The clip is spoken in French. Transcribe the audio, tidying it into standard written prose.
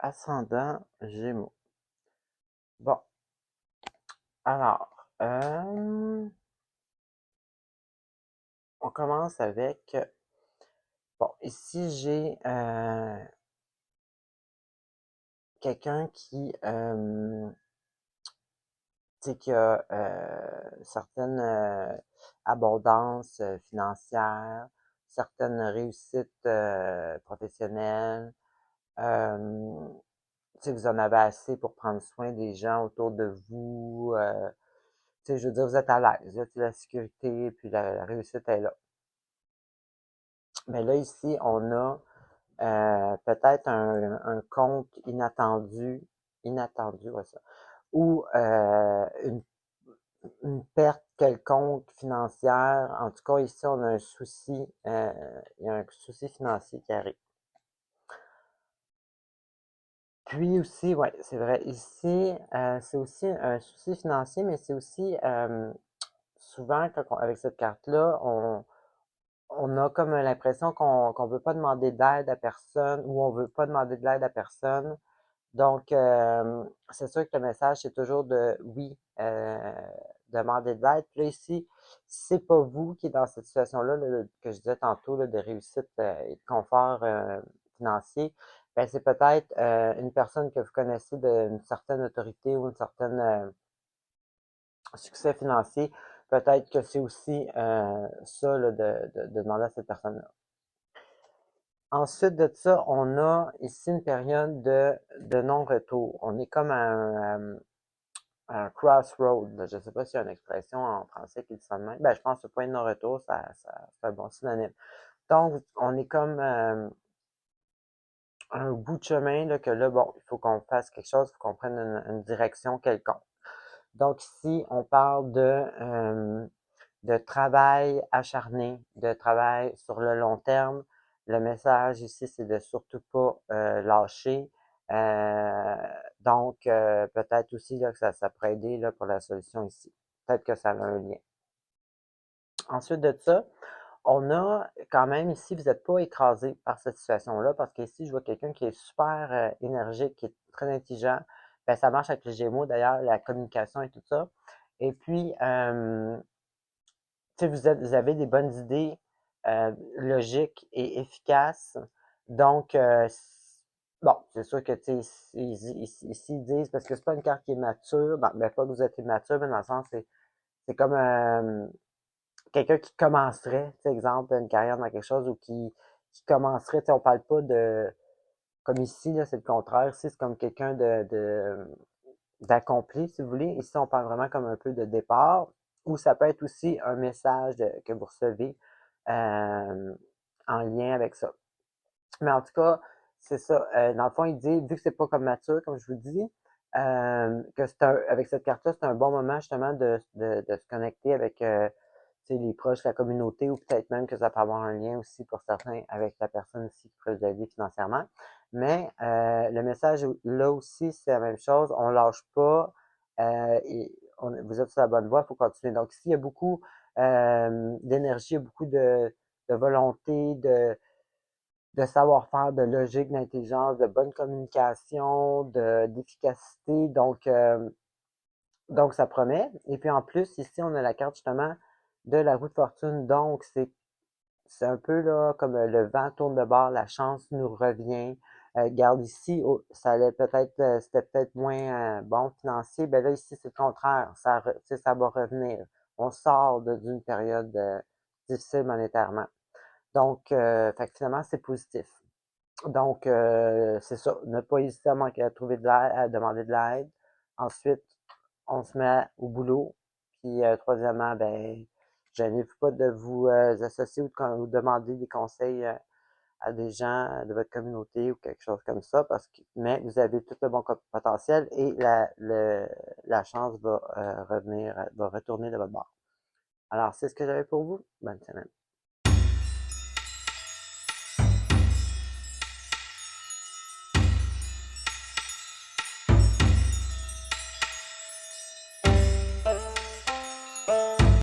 ascendant Gémeaux. Bon, alors, on commence avec, bon, ici j'ai quelqu'un tu sais, qui a certaines abondances financières, certaines réussites professionnelles. Euh, Tu sais, vous en avez assez pour prendre soin des gens autour de vous. Tu sais, je veux dire, vous êtes à l'aise. Là, tu sais, la sécurité, puis la réussite est là. Mais là, ici, on a peut-être un compte inattendu, ouais, ça, ou une perte quelconque financière. En tout cas, ici, on a un souci, il y a un souci financier qui arrive. Puis aussi, ouais, c'est vrai, ici, c'est aussi un souci financier, mais c'est aussi souvent, avec cette carte-là, on a comme l'impression qu'on veut pas demander d'aide à personne ou on veut pas demander de l'aide à personne. Donc, c'est sûr que le message, c'est toujours de oui, demander de l'aide. Puis là, ici, si c'est pas vous qui êtes dans cette situation-là, là, que je disais tantôt, là, de réussite et de confort financier, ben c'est peut-être une personne que vous connaissez d'une certaine autorité ou une certaine succès financier. Peut-être que c'est aussi ça là, de demander à cette personne-là. Ensuite de ça, on a ici une période de non-retour. On est comme un crossroad. Je ne sais pas s'il y a une expression en français qui dit ça de même. Ben, je pense que le point de non-retour, c'est un bon synonyme. Donc, on est comme un bout de chemin là, que là, bon, il faut qu'on fasse quelque chose, il faut qu'on prenne une direction quelconque. Donc, ici, on parle de travail acharné, de travail sur le long terme. Le message ici, c'est de surtout pas lâcher. Donc, peut-être aussi là, que ça pourrait aider là, pour la solution ici. Peut-être que ça a un lien. Ensuite de ça, on a quand même ici, vous n'êtes pas écrasé par cette situation-là, parce qu'ici, je vois quelqu'un qui est super énergique, qui est très intelligent. Ben, ça marche avec les Gémeaux, d'ailleurs, la communication et tout ça. Et puis, tu sais, vous avez des bonnes idées logiques et efficaces. Donc, bon, c'est sûr que, tu sais, ici, ils disent, parce que c'est pas une carte qui est mature, ben, pas que vous êtes immature, mais dans le sens, c'est comme quelqu'un qui commencerait, tu sais, exemple, une carrière dans quelque chose ou qui commencerait, tu sais, on parle pas de, comme ici, là, c'est le contraire. Ici, c'est comme quelqu'un d'accompli, si vous voulez. Ici, on parle vraiment comme un peu de départ, ou ça peut être aussi un message que vous recevez euh, en lien avec ça. Mais en tout cas, c'est ça. Dans le fond, il dit, vu que c'est pas comme mature, comme je vous dis, que avec cette carte-là, c'est un bon moment justement de se connecter avec les proches, la communauté, ou peut-être même que ça peut avoir un lien aussi pour certains avec la personne ici qui peut vous aider financièrement. Mais le message là aussi, c'est la même chose. On lâche pas. Vous êtes sur la bonne voie, il faut continuer. Donc ici, il y a beaucoup d'énergie, il y a beaucoup de volonté, de savoir-faire, de logique, d'intelligence, de bonne communication, d'efficacité. Donc, ça promet. Et puis en plus, ici, on a la carte justement de la roue de fortune. Donc, c'est un peu là comme le vent tourne de bord, la chance nous revient. Garde ici, oh, ça allait peut-être, c'était peut-être moins bon financier. Ben là, ici, c'est le contraire. Ça va revenir. On sort d'une période difficile monétairement. Donc, fait que finalement, c'est positif. Donc, c'est ça. Ne pas hésiter à manquer à trouver de l'aide, à demander de l'aide. Ensuite, on se met au boulot. Puis, troisièmement, ben, gênez-vous pas de vous associer ou de demander des conseils à des gens de votre communauté ou quelque chose comme ça, mais vous avez tout le bon potentiel et la chance va revenir, va retourner de votre bord. Alors, c'est ce que j'avais pour vous. Bonne semaine.